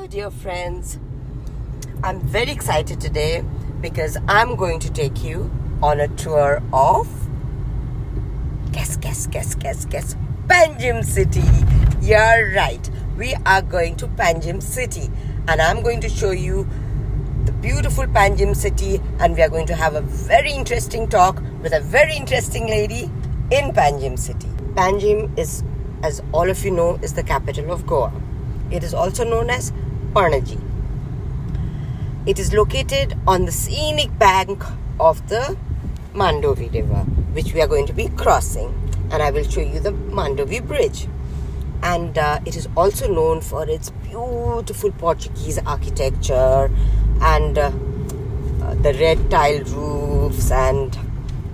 dear friends. I'm very excited today because I'm going to take you on a tour of guess Panjim City. You're right. We are going to Panjim City and I'm going to show you the beautiful Panjim City, and we are going to have a very interesting talk with a very interesting lady in Panjim City. Panjim is, as all of you know, is the capital of Goa. It is also known as Panjim. It is located on the scenic bank of the Mandovi River, which we are going to be crossing, and I will show you the Mandovi Bridge. And it is also known for its beautiful Portuguese architecture and the red tile roofs and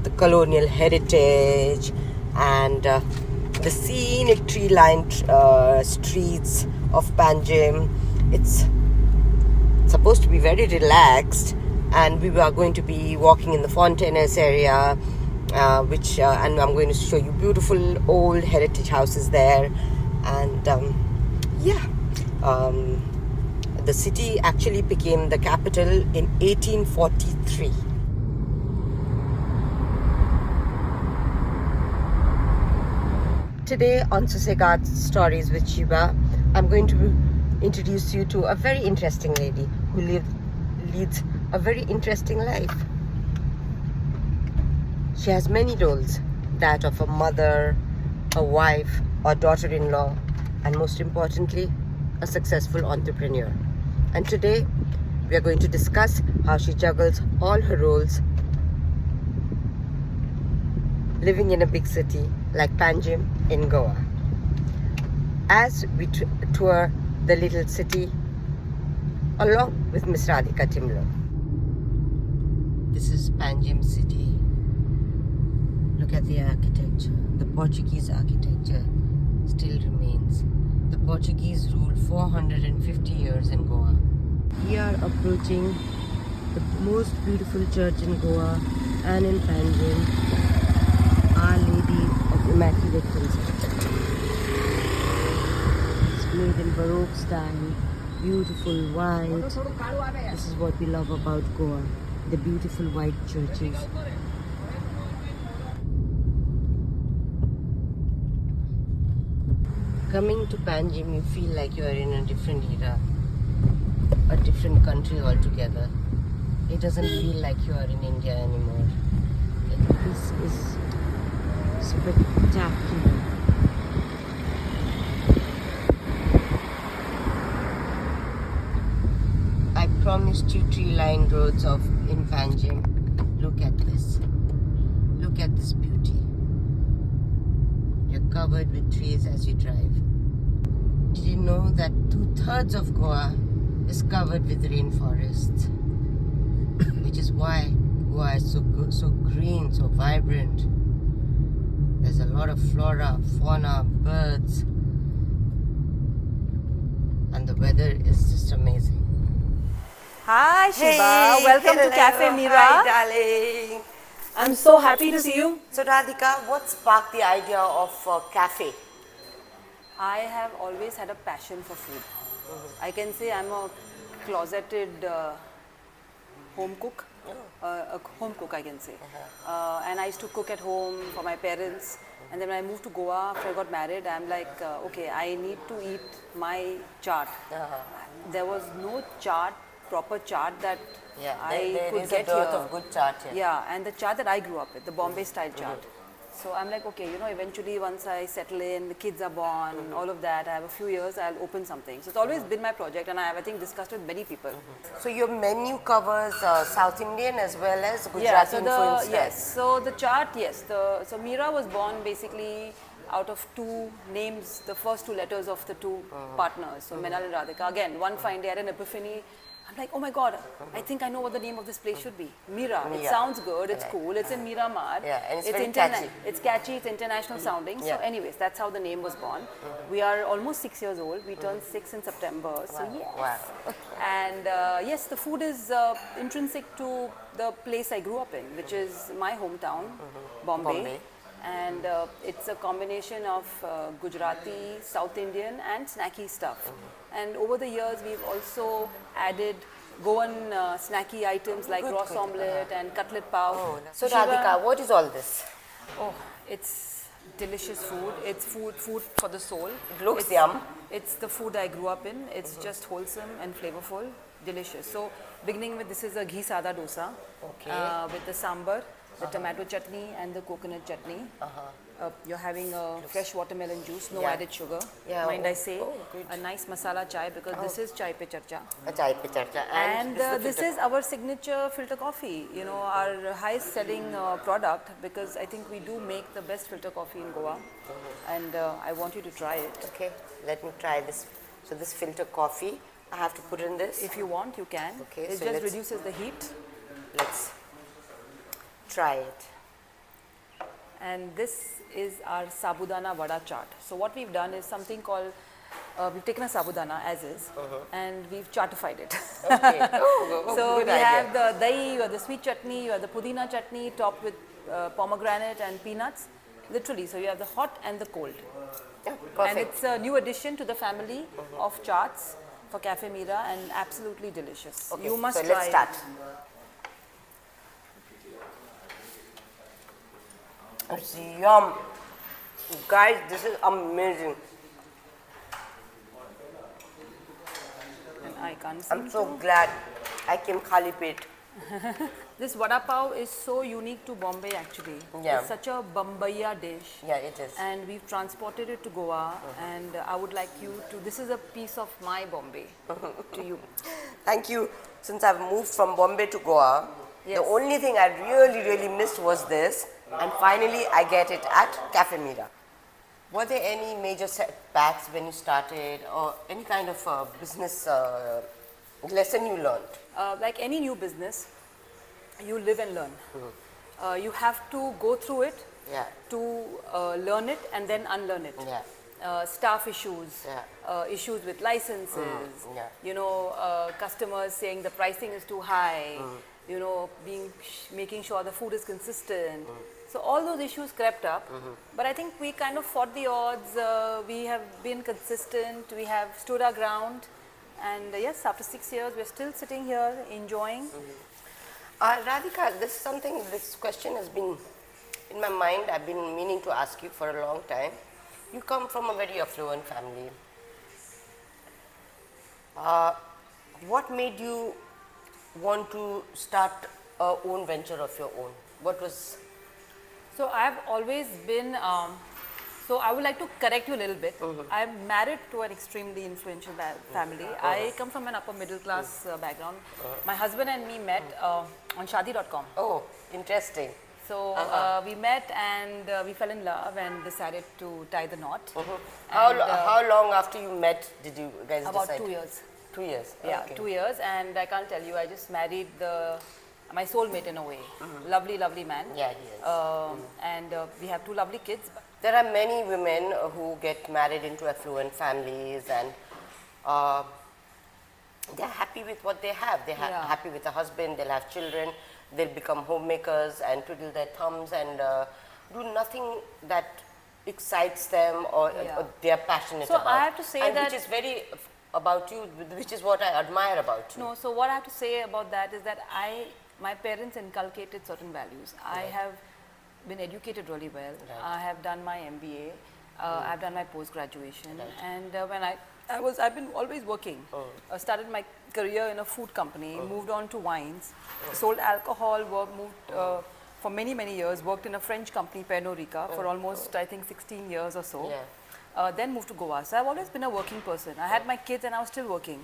the colonial heritage and the scenic tree-lined streets of Panjim. It's supposed to be very relaxed, and we are going to be walking in the Fontines area, and I'm going to show you beautiful old heritage houses there. And the city actually became the capital in 1843. Today on Susa Stories with Shiva, I'm going to introduce you to a very interesting lady who leads a very interesting life. She has many roles, that of a mother, a wife, a daughter-in-law, and most importantly, a successful entrepreneur. And today, we are going to discuss how she juggles all her roles living in a big city like Panjim in Goa. As we tour the little city along with Miss Radhika Timlo. This is Panjim City. Look at the architecture. The Portuguese architecture still remains. The Portuguese ruled 450 years in Goa. We are approaching the most beautiful church in Goa and in Panjim, Our Lady of Immaculate Conception. It's made in Baroque style, beautiful white. This is what we love about Goa, the beautiful white churches. Coming to Panjim, you feel like you are in a different era, a different country altogether. It doesn't feel like you are in India anymore. This is spectacular. I promised you tree-lined roads in Panjim. Look at this. Look at this beauty. You're covered with trees as you drive. Did you know that 2/3 of Goa is covered with rainforests? Which is why Goa is so green, so vibrant. There's a lot of flora, fauna, birds, and the weather is just amazing. Hi Shiva, welcome to Cafe Mira. Hi darling. I'm so happy to see you. So Radhika, what sparked the idea of a cafe? I have always had a passion for food. I can say I'm a closeted home cook. A home cook, I can say. And I used to cook at home for my parents. And then when I moved to Goa after I got married, I'm like, okay, I need to eat my chaat. There was no proper chaat that I could get here. There is a dearth of good chaat here. Yeah, and the chaat that I grew up with, the Bombay style chaat. So I'm like, okay, eventually once I settle in, the kids are born, all of that, I have a few years, I'll open something. So it's always been my project, and I have, I think, discussed with many people. So your menu covers South Indian as well as Gujarati influence? Yes, so the chaat, yes. So Mira was born basically out of two names, the first two letters of the two partners, so Menal and Radhika. Again, one fine day I had an epiphany. I'm like, oh my God, I think I know what the name of this place should be. Mira. It sounds good, it's cool, it's in Miramar. Yeah, and it's very catchy. It's catchy, it's international sounding. So anyways, that's how the name was born. We are almost 6 years old. We turned 6 in September. So yes. Wow. And yes, the food is intrinsic to the place I grew up in, which is my hometown, Bombay. and it's a combination of Gujarati, South Indian, and snacky stuff. And over the years, we've also added Goan snacky items like Good, ross good. omelette and cutlet pav. So Shiva- Radhika, what is all this? Oh, it's delicious food. It's food for the soul. It looks It's- yum. It's the food I grew up in. It's just wholesome and flavorful, delicious. So, beginning with this is a ghee sada dosa Okay. with the sambar, the tomato chutney, and the coconut chutney. You're having a fresh watermelon juice, no Yeah. added sugar. Yeah, Mind I say, good. a nice masala chai because this is chai pe charcha. A chai pe charcha. And the this filter- is our signature filter coffee, you know, our highest selling product, because I think we do make the best filter coffee in Goa. And I want you to try it. Okay, let me try this. So this filter coffee, I have to put in this. If you want, you can. Okay, It so just let's- reduces the heat. Let's try it. And this is our sabudana vada chaat. So what we've done is something called, we've taken a sabudana as is, and we've chartified it. Okay. Oh, So good we idea. have the dahi, you have the sweet chutney, you have the pudina chutney topped with pomegranate and peanuts. Literally, so you have the hot and the cold. Yeah, And perfect. it's a new addition to the family of chaats for Cafe Mira, and absolutely delicious. Okay, You must so try let's it. start. It's yum. Guys, this is amazing. And I can't I'm seem so to- glad I came khali pet. This vada pav is so unique to Bombay actually. Yeah. It's such a Bombaya dish. Yeah, it is. And we've transported it to Goa, and I would like you to, this is a piece of my Bombay to you. Thank you. Since I've moved from Bombay to Goa, Yes. the only thing I really missed was this, and finally I get it at Cafe Mira. Were there any major setbacks when you started, or any kind of business lesson you learned? Like any new business, you live and learn. You have to go through it Yeah, to learn it and then unlearn it. yeah, Staff issues, Yeah. issues with licenses, yeah. you know, customers saying the pricing is too high, you know, making sure the food is consistent. So all those issues crept up, but I think we kind of fought the odds. We have been consistent. We have stood our ground, and yes, after 6 years, we're still sitting here enjoying. Radhika, this question has been in my mind. I've been meaning to ask you for a long time. You come from a very affluent family. What made you want to start a own venture of your own? What was? So I've always been, so I would like to correct you a little bit. I'm married to an extremely influential family. I come from an upper middle class background. My husband and me met on shadi.com. Oh, interesting. So we met and we fell in love and decided to tie the knot. How long after you met did you guys About decide? 2 years. 2 years. Yeah, Okay. 2 years, and I can't tell you, I just married my soulmate in a way. Lovely, lovely man. Yeah, he is. And we have 2 lovely kids. There are many women who get married into affluent families, and they're happy with what they have. They're Yeah. happy with a husband, they'll have children, they'll become homemakers and twiddle their thumbs and do nothing that excites them or they're passionate So about. I have to say and that- which is very about you, which is what I admire about you. No, so what I have to say about that is that my parents inculcated certain values. I have been educated really well. I have done my MBA. I've done my post graduation, and when I've been always working. Started my career in a food company, moved on to wines, sold alcohol, moved for many years. Worked in a French company, Pernod Ricard, for almost I think 16 years or so. Yeah. Then moved to Goa. So I've always been a working person. I had my kids and I was still working.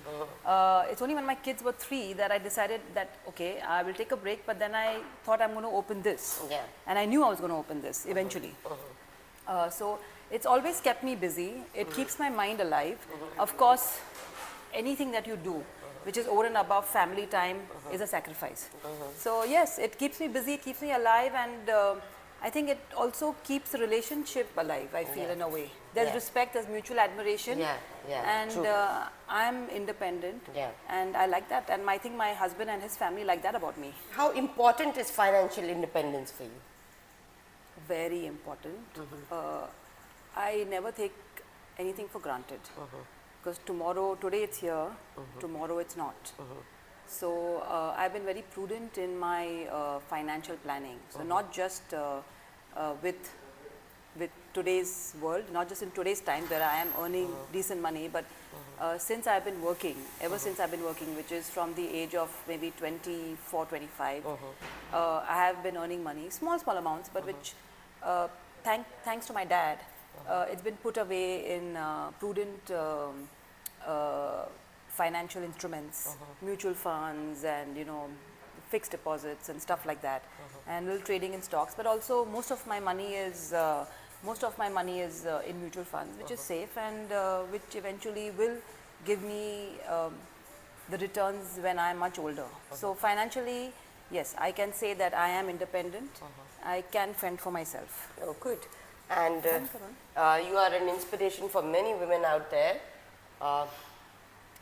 It's only when my kids were 3 that I decided that, okay, I will take a break, but then I thought I'm going to open this. Yeah. And I knew I was going to open this eventually. So it's always kept me busy. It keeps my mind alive. Of course, anything that you do, which is over and above family time, is a sacrifice. So yes, it keeps me busy, it keeps me alive, and I think it also keeps the relationship alive, I feel, in a way. There's respect, there's mutual admiration. Yeah, And true. I'm independent. Yeah. And I like that. And I think my husband and his family like that about me. How important is financial independence for you? very important. I never take anything for granted because today it's here, tomorrow it's not. So I've been very prudent in my financial planning. So not just with today's world, not just in today's time where I am earning decent money, but since I've been working, ever since I've been working, which is from the age of maybe 24, 25, I have been earning money, small amounts, but which thanks to my dad, it's been put away in prudent financial instruments, mutual funds, and fixed deposits and stuff like that, and little trading in stocks. But also most of my money is in mutual funds, which is safe and which eventually will give me the returns when I am much older. So financially, yes, I can say that I am independent. I can fend for myself. Oh, good. And you are an inspiration for many women out there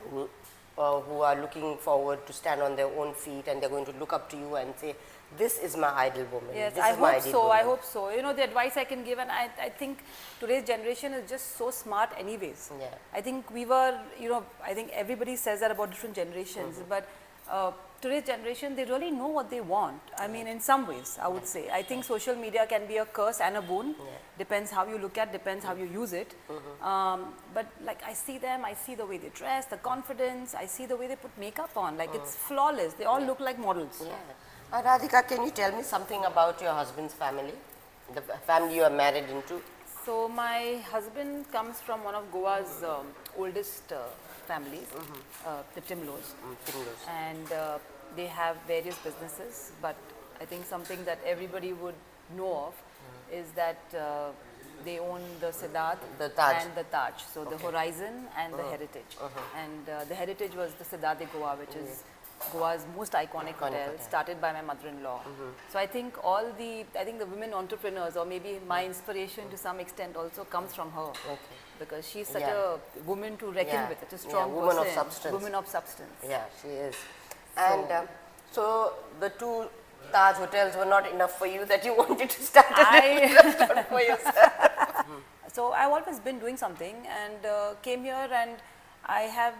who are looking forward to stand on their own feet, and they're going to look up to you and say, this is my ideal woman. Yes, this I is my hope ideal so. woman. I hope so. The advice I can give, and I think today's generation is just so smart anyways. Yeah. I think we were, I think everybody says that about different generations, but today's generation, they really know what they want. I mean, in some ways, I would say. I think social media can be a curse and a boon. Depends how you look at, depends how you use it. But like I see them, I see the way they dress, the confidence, I see the way they put makeup on. Like it's flawless. They all look like models. Yeah. Radhika, can you tell me something about your husband's family, the family you are married into? So my husband comes from one of Goa's oldest families, the Timlos. Timlos. And they have various businesses, but I think something that everybody would know of is that they own the Siddharth The Taj. and the Taj. So the Horizon and the Heritage. And the Heritage was the Siddharth de Goa, which is Goa's most iconic hotel, started by my mother-in-law. So I think the women entrepreneurs, or maybe my inspiration to some extent also comes from her. Because she's such a woman to reckon with, such a strong woman person. of substance. Woman of substance. Yeah, she is. And so the two Taj hotels were not enough for you, that you wanted to start a restaurant for yourself. So I've always been doing something, and came here, and I have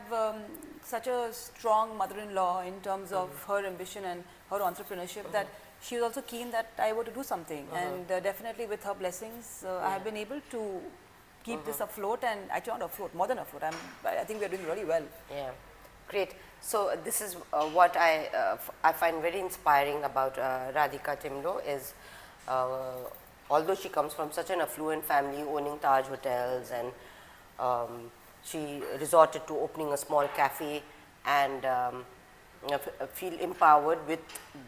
such a strong mother-in-law in terms of her ambition and her entrepreneurship that she was also keen that I were to do something, and definitely with her blessings, I have been able to keep this afloat, and actually not afloat, more than afloat. I think we are doing really well. Yeah, great. So this is what I find very inspiring about Radhika Timlo is, although she comes from such an affluent family owning Taj hotels, and she resorted to opening a small cafe and feel empowered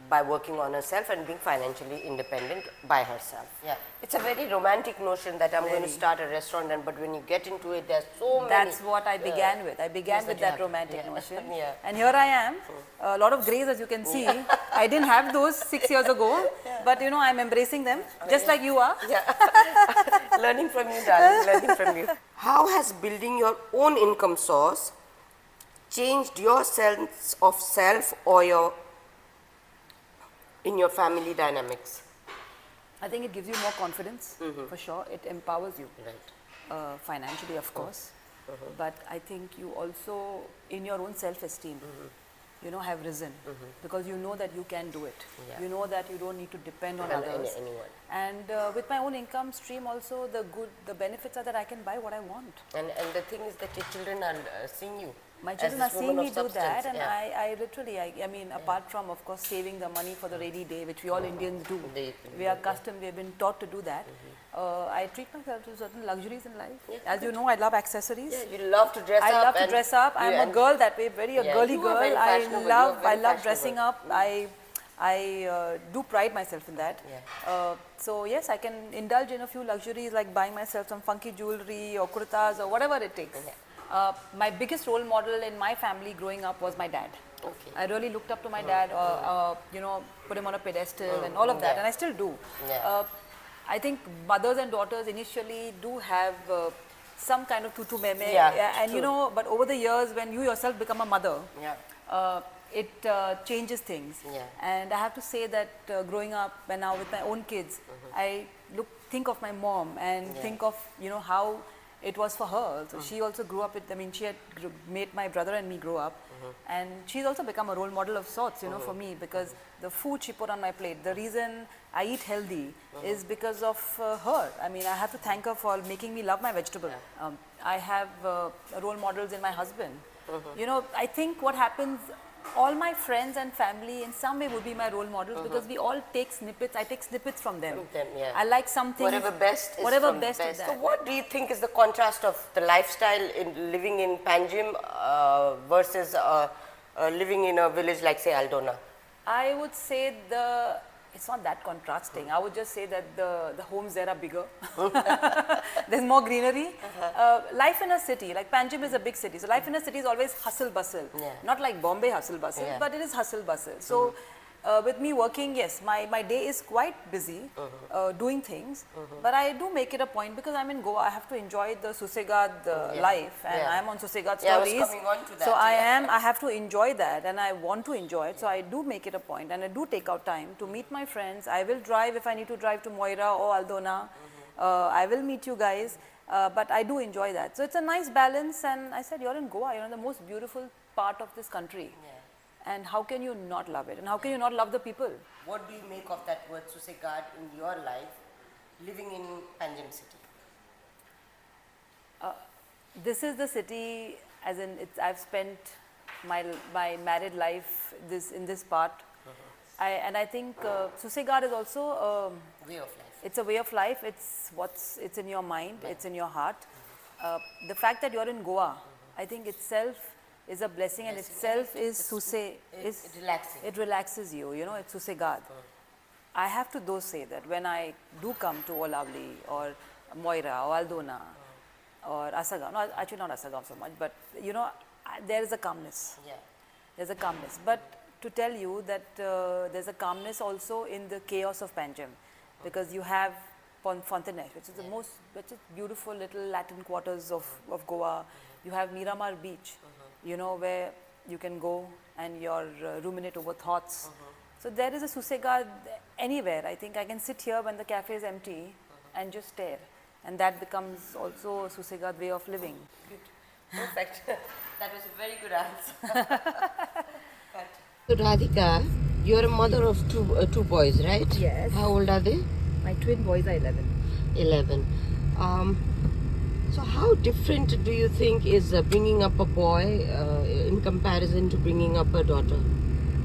by working on herself and being financially independent by herself. Yeah, it's a very romantic notion that I'm going to start a restaurant, but when you get into it, there's so many. That's what I began with. I began with that romantic notion, and here I am. A lot of grays, as you can see. I didn't have those 6 years ago, but I'm embracing them, just like you are. Yeah, learning from you, darling. Learning from you. How has building your own income source changed your sense of self or in your family dynamics? I think it gives you more confidence, for sure. It empowers you. Right. Financially, of course. But I think you also, in your own self-esteem, have risen because you know that you can do it. You know that you don't need to depend on others. Anyone. And with my own income stream also, the benefits are that I can buy what I want. And the thing is that your children are seeing you. My children are seeing me do that, and I literally, I mean, apart from, of course, saving the money for the rainy day, which we all Indians do, we are accustomed, we have been taught to do that. I treat myself to certain luxuries in life. As you know, I love accessories. Yeah, you love to dress up. I love to dress up. I'm a girl that way, a girly girl. I love dressing up. I do pride myself in that. So yes, I can indulge in a few luxuries like buying myself some funky jewelry or kurtas or whatever it takes. My biggest role model in my family growing up was my dad. I really looked up to my dad, put him on a pedestal and all of that, and I still do. I think mothers and daughters initially do have some kind of tutu meme, and but over the years when you yourself become a mother, it changes things. Yeah. And I have to say that growing up and now with my own kids, I think of my mom and think of, you know, how it was for her. So she also grew up with, I mean, she had made my brother and me grow up, and she's also become a role model of sorts, you know, for me, because the food she put on my plate, the reason I eat healthy is because of her. I mean, I have to thank her for making me love my vegetable. I have role models in my husband. You know, I think what happens, all my friends and family in some way would be my role models because we all take snippets. I take snippets from them. Yeah. I like something. Whatever best is whatever from best the of best. that. So what do you think is the contrast of the lifestyle in living in Panjim versus living in a village like, say, Aldona? I would say it's not that contrasting. I would just say that the homes there are bigger. There's more greenery. Life in a city, like Panjim is a big city. So life in a city is always hustle bustle. Yeah. Not like Bombay hustle bustle, but it is hustle bustle. So with me working, yes, my day is quite busy doing things. But I do make it a point because I'm in Goa. I have to enjoy the Susegad life, and I'm on Susegad stories. I was coming on to that. So I have to enjoy that, and I want to enjoy it. So I do make it a point, and I do take out time to meet my friends. I will drive if I need to drive to Moira or Aldona. I will meet you guys, but I do enjoy that. So it's a nice balance, and I said, you're in Goa, you're in the most beautiful part of this country. And how can you not love it? And how can you not love the people? What do you make of that word Susegad in your life, living in Panjim city? This is the city, as in I've spent my married life in this part. And I think Susegad is also a way of life. It's a way of life. It's in your mind. It's in your heart. The fact that you're in Goa, I think itself is a blessing, and itself is relaxing. It relaxes you. You know, it's Susegad. I have to say that when I do come to Olavli or Moira or Aldona or Asagam, no, actually not Asagam so much, but you know, there is a calmness. There's a calmness. But to tell you that there's a calmness also in the chaos of Panjim, because you have Fontines, which is the most beautiful little Latin quarters of Goa. You have Miramar Beach, you know, where you can go and ruminate over thoughts. So there is a Susegad anywhere. I think I can sit here when the cafe is empty and just stare, and that becomes also a Susegad way of living. Good. Perfect. That was a very good answer. So Radhika, you're a mother of two boys, right? Yes. How old are they? My twin boys are 11. 11. So how different do you think is bringing up a boy in comparison to bringing up a daughter?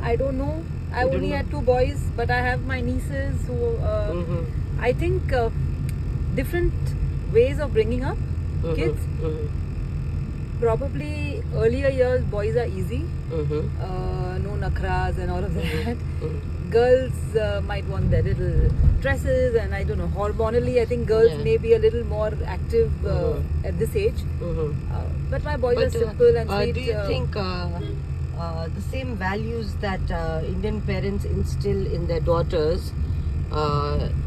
I don't know. I only had 2 boys, but I have my nieces who, I think different ways of bringing up kids. Probably earlier years, boys are easy. No nakras and all of that. Girls might want their little dresses, and I don't know, hormonally I think girls may be a little more active at this age. But my boys are simple and sweet. Do you think the same values that Indian parents instill in their daughters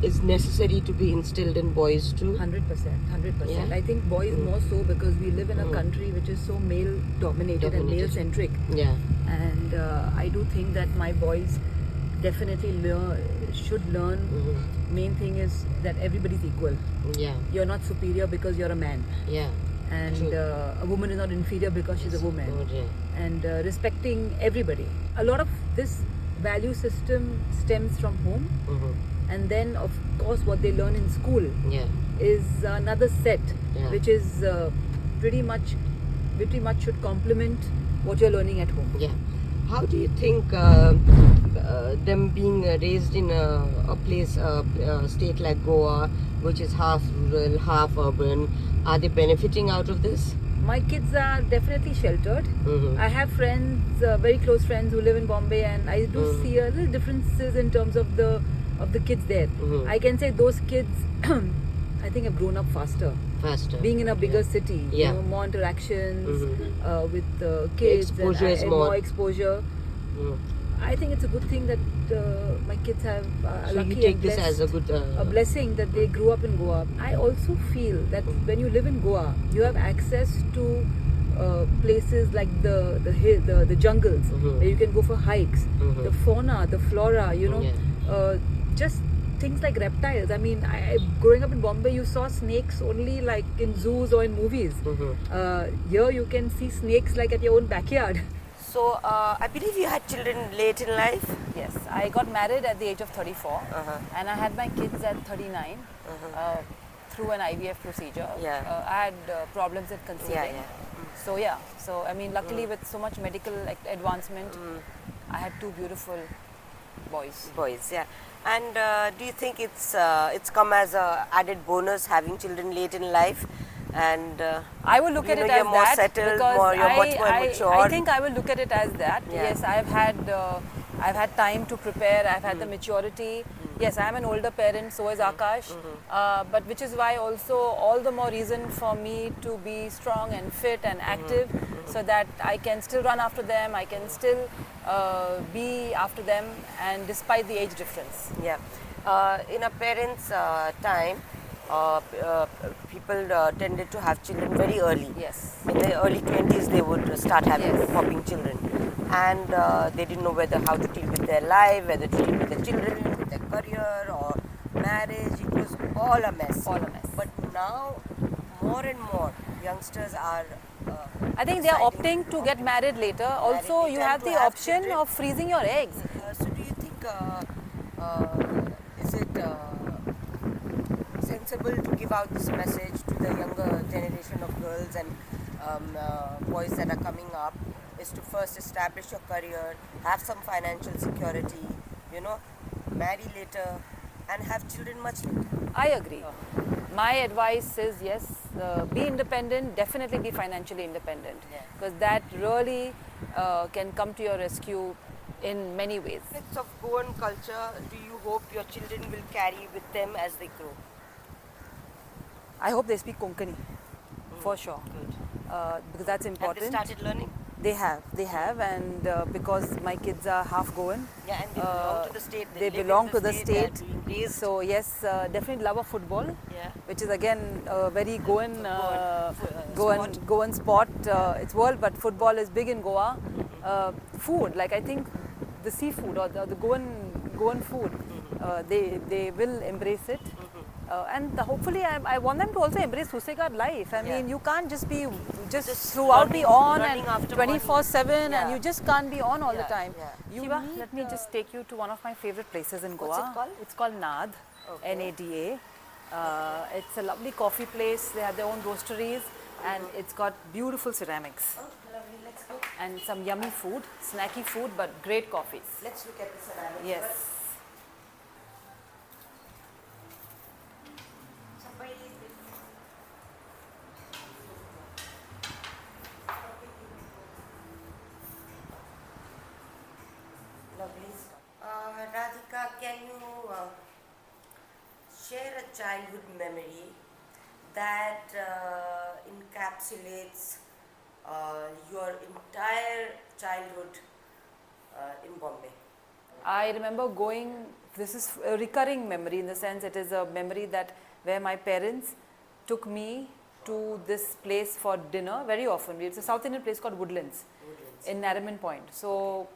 is necessary to be instilled in boys too? 100%. Yeah. I think boys more so, because we live in a country which is so male dominated and male centric. Yeah. And I do think that my boys definitely should learn. Main thing is that everybody's equal. Yeah. You're not superior because you're a man. Yeah. And a woman is not inferior because she's a woman. Good, yeah. And respecting everybody. A lot of this value system stems from home. And then of course what they learn in school is another set, which is pretty much should complement what you're learning at home. Yeah. How do you think them being raised in a place, a state like Goa, which is half rural, half urban, are they benefiting out of this? My kids are definitely sheltered. I have friends, very close friends who live in Bombay, and I do see a little differences in terms of the kids there. I can say those kids I think have grown up faster. Being in a bigger city, you know, more interactions with kids, exposure and is more exposure. I think it's a good thing that my kids have So lucky you take and this as a good a blessing that they grew up in Goa. I also feel that when you live in Goa, you have access to places like the jungles where you can go for hikes, the fauna, the flora, just things like reptiles. I mean, growing up in Bombay, you saw snakes only like in zoos or in movies. Here you can see snakes like at your own backyard. So, I believe you had children late in life? Yes, I got married at the age of 34 and I had my kids at 39 through an IVF procedure. Yeah. I had problems with conceiving. So I mean, luckily with so much medical advancement, I had two beautiful boys. Boys, yeah. And do you think it's come as a added bonus having children late in life? And I will look at it as you're more that settled, because you're much more mature. I think I will look at it as that. Yeah. Yes, I've had time to prepare. I've had the maturity. Yes, I am an older parent. So is Akash. But which is why also all the more reason for me to be strong and fit and active, so that I can still run after them. I can still be after them, and despite the age difference. Yeah. In a parent's time, people tended to have children very early. Yes. In the early 20s, they would start having Yes. popping children, and they didn't know how to deal with their life, whether to deal with their children, with their career, or marriage. It was all a mess. All a mess. But now, more and more youngsters are. I think they are opting to get married later. Also, you later have to the have option children. of freezing your eggs. So, do you think is it sensible to give out this message to the younger generation of girls and boys that are coming up? Is to first establish your career, have some financial security, marry later, and have children much later. I agree. My advice is yes, be independent, definitely be financially independent, because that really can come to your rescue in many ways. Aspects of Goan culture do you hope your children will carry with them as they grow? I hope they speak Konkani, for sure, Good. because that's Have important. they started learning? They have, and because my kids are half Goan. Yeah, and they belong to the state. They live belong in to the They are state. being raised. So yes, definitely love of football, Yeah. which is again a very Goan sport. Goan sport. It's world, but football is big in Goa. Food, like I think the seafood or the Goan food, they will embrace it. And hopefully I want them to also embrace Susegard life. I mean, you can't just be throughout be on running and after 24/7 Yeah. and you just can't be on all the Yeah, time. yeah. Shiva, let me just take you to one of my favorite places in Goa. What's it called? It's called Nad, Okay. N-A-D-A. It's a lovely coffee place. They have their own roasteries and it's got beautiful ceramics Oh, lovely. Let's go. and some yummy food, snacky food, but great coffees. Let's look at the ceramics. Yes. first. Lovely stuff. Radhika, can you share a childhood memory that encapsulates your entire childhood in Bombay? I remember going, this is a recurring memory in the sense it is a memory that where my parents took me to this place for dinner very often. It's a South Indian place called Woodlands in Nariman Point. So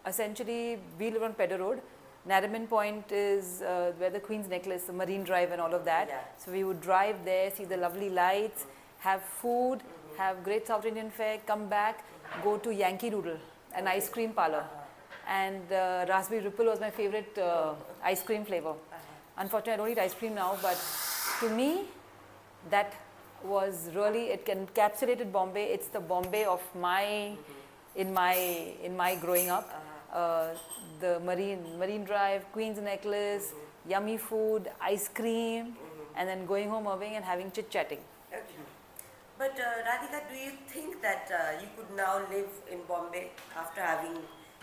essentially we live on Pedder Road. Nariman Point is where the Queen's Necklace, the Marine Drive and all of that. Yeah. So we would drive there, see the lovely lights, have food, have great South Indian fare, come back, go to Yankee Doodle, an ice cream parlor. And Raspberry Ripple was my favorite ice cream flavor. Unfortunately, I don't eat ice cream now, but to me, that was really, it encapsulated Bombay. It's the Bombay of in my growing up. The Marine Drive, Queen's Necklace, yummy food, ice cream, and then going home Irving and having chit-chatting. Okay. But Radhika, do you think that you could now live in Bombay after having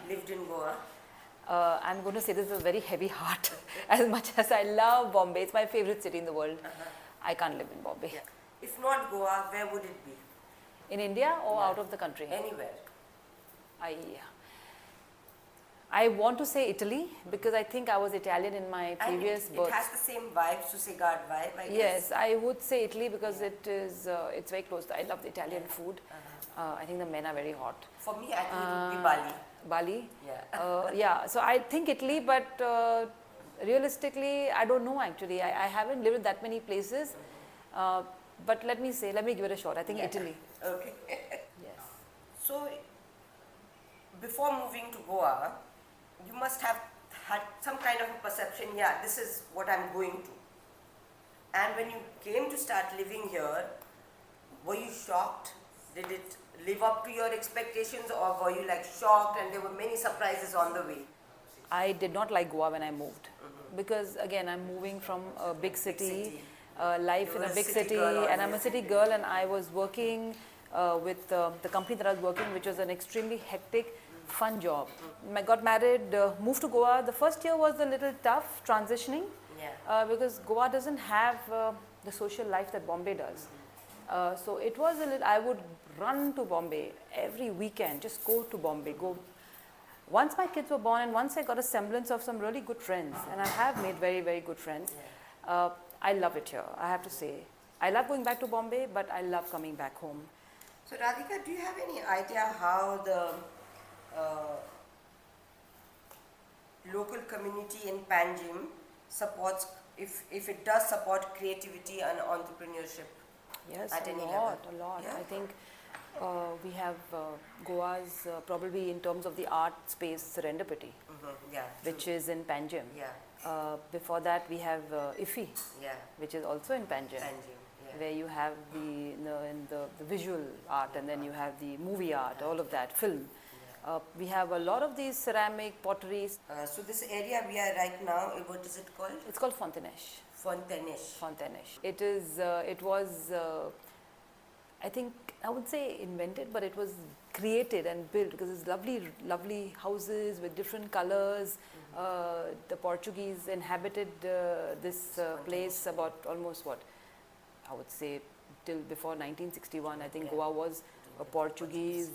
lived in Goa? I'm going to say this with a very heavy heart. As much as I love Bombay, it's my favorite city in the world. I can't live in Bombay. Yeah. If not Goa, where would it be? In India or out of the country? Anywhere. I want to say Italy because I think I was Italian in my previous and birth. it has the same vibe, Susegard vibe, I guess. Yes, I would say Italy because it is. It's very close. I love the Italian food. I think the men are very hot. For me, I think it would be Bali. Bali. Yeah. Yeah. So I think Italy, but realistically, I don't know. Actually, I haven't lived in that many places. But let me give it a shot. I think Italy. Okay. Yes. So, before moving to Goa, you must have had some kind of a perception, yeah, this is what I'm going to. And when you came to start living here, were you shocked? Did it live up to your expectations, or were you like shocked and there were many surprises on the way? I did not like Goa when I moved because again I'm moving from a big city, life You in were a a big city city, girl and I'm a always. city girl, and I was working with the company that I was working, which was an extremely hectic, fun job. I got married, moved to Goa. The first year was a little tough transitioning because Goa doesn't have the social life that Bombay does. So it was a little. I would run to Bombay every weekend, just go to Bombay, go. Once my kids were born and once I got a semblance of some really good friends, and I have made very, very good friends, I love it here, I have to say. I love going back to Bombay, but I love coming back home. So Radhika, do you have any idea how the local community in Panjim supports, if it does support creativity and entrepreneurship? Yes, At any a level? lot. Yeah. I think we have Goa's probably in terms of the art space Serendipity, Yeah. which is in Panjim. Yeah. Before that we have IFI, Yeah. which is also in Panjim. Panjim. Yeah. Where you have the visual art, and then you have the movie art, all of that, film. We have a lot of these ceramic potteries. So this area we are right now, what is it called? It's called Fontines. Fontines. It was, I think, I would say invented, but it was created and built because it's lovely houses with different colors. The Portuguese inhabited this place about almost I would say till before 1961. I think Goa was a Portuguese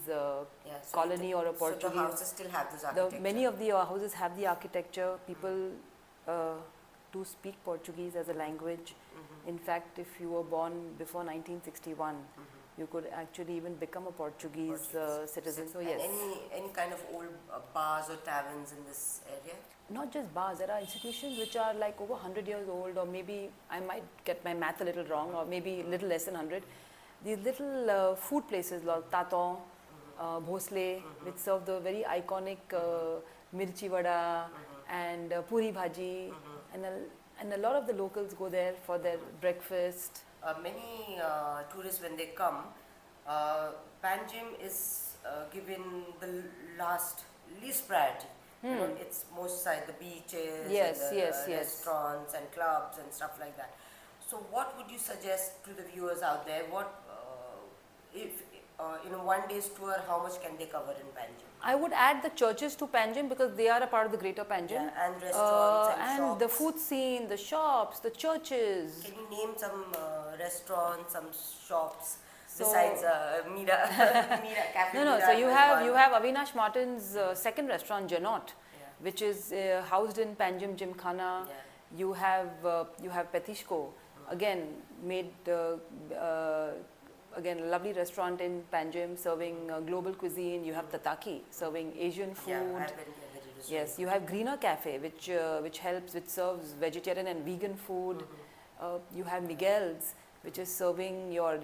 colony or a Portuguese. So the houses still have this architecture. Many of the houses have the architecture. People do speak Portuguese as a language. In fact, if you were born before 1961, you could actually even become a Portuguese citizen. So yes. And any kind of old bars or taverns in this area? Not just bars, there are institutions which are like over 100 years old, or maybe I might get my math a little wrong, or maybe a little less than 100. These little food places like Taton, Bhosle, which serve the very iconic mirchi vada and puri bhaji, and a lot of the locals go there for their breakfast. Many tourists, when they come, Panjim is given the least priority. You know, it's most side the beaches, Yes, and the yes. restaurants and clubs and stuff like that. So, what would you suggest to the viewers out there? What if in a one-day's tour, how much can they cover in Panjim? I would add the churches to Panjim because they are a part of the greater Panjim. Yeah, and restaurants and and shops. the food scene, the shops, the churches. Can you name some restaurants, some shops So- besides Mira, Cafe No, Mira? so you is have one. Avinash Martin's second restaurant, Janot, which is housed in Panjim Gymkhana. Yeah. You have Petishko, again made again a lovely restaurant in Panjim serving global cuisine. You have Tataki serving Asian food. Yeah, I've been there. Very recently. Yes, you have Greener Cafe, which serves vegetarian and vegan food. You have Miguel's, which is serving your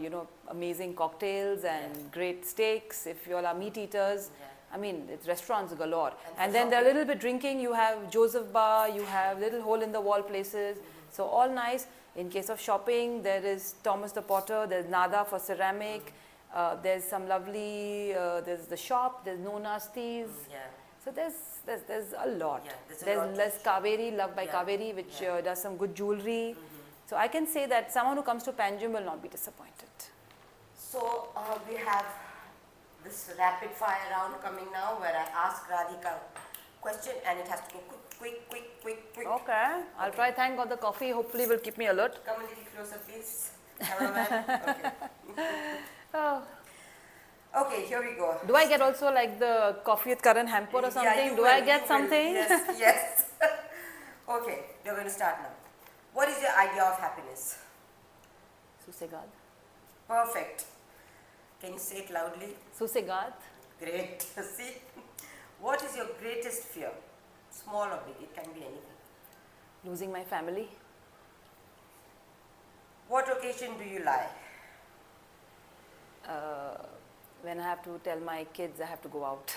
amazing cocktails and great steaks. If you all are meat eaters, I mean it's restaurants galore. And then there are a little bit drinking. You have Joseph Bar. You have little hole in the wall places. So all nice. In case of shopping, there is Thomas the Potter. There's Nada for ceramic. There's some lovely. There's the shop. There's No Nasties. Yeah. So there's a lot. Yeah, there's a lot. There's Kaveri, Love by Kaveri, which does some good jewelry. So I can say that someone who comes to Panjim will not be disappointed. So we have this rapid fire round coming now, where I ask Radhika question and it has to go quick. Okay, I'll try. Thank God the coffee hopefully will keep me alert. Come a little closer, please, cameraman. Okay. Oh. Okay, here we go. Do I get also like the coffee with currant hamper or Yeah, something? you Do will, I you get will. something? Yes, yes. Okay, we're going to start now. What is your idea of happiness? Sossegado. Perfect. Can you say it loudly? Sossegado. Great. See? What is your greatest fear? Small or big, it can be anything. Losing my family. What occasion do you lie? When I have to tell my kids I have to go out.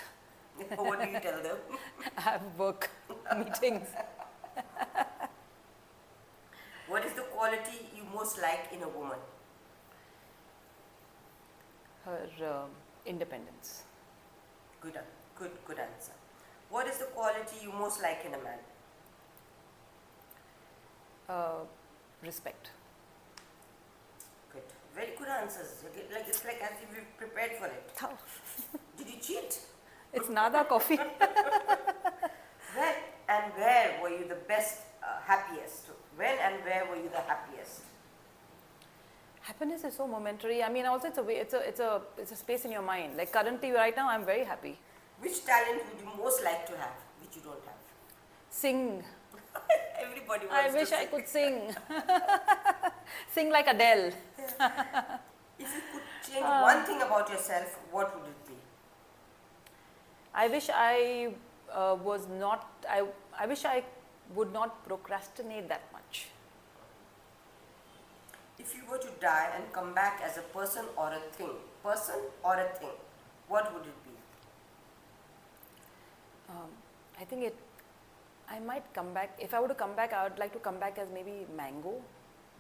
What do you tell them? I have work meetings. What is the quality you most like in a woman? Her independence. Good answer. What is the quality you most like in a man? Respect. Good. Very good answers. Like it's like as if you prepared for it. Did you cheat? It's nada coffee. When and where were you the best, happiest? When and where were you the happiest? Happiness is so momentary. I mean, also it's a space in your mind. Like currently, right now, I'm very happy. Which talent would you most like to have, which you don't have? Sing. Everybody wants I to wish I sing. could sing. Sing like Adele. If you could change one thing about yourself, what would it be? I wish I was not. I wish I would not procrastinate that much. If you were to die and come back as a person or a thing, what would it be? I think I might come back. If I were to come back, I would like to come back as maybe mango,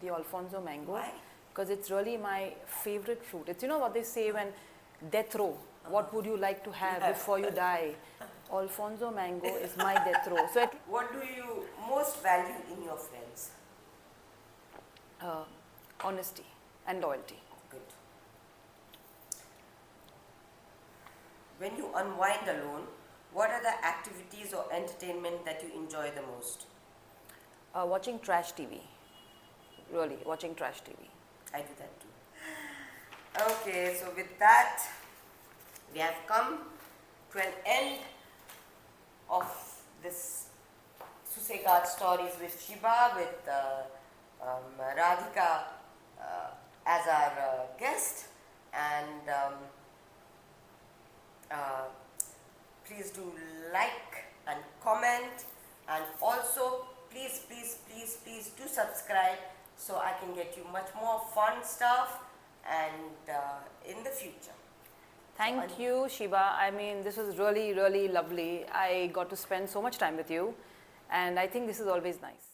the Alfonso mango. Why? Because it's really my favorite fruit. It's, you know what they say when death row, what would you like to have before you die? Alfonso mango is my death row. So What do you most value in your friends? honesty and loyalty. Good. When you unwind alone, what are the activities or entertainment that you enjoy the most? Watching trash TV. Really, watching trash TV. I do that too. Okay, so with that, we have come to an end of this Susegard Stories with Shiba, with Radhika as our guest, and please do like and comment, and also please do subscribe so I can get you much more fun stuff and in the future. Thank you, Shiba. I mean, this was really, really lovely. I got to spend so much time with you, and I think this is always nice.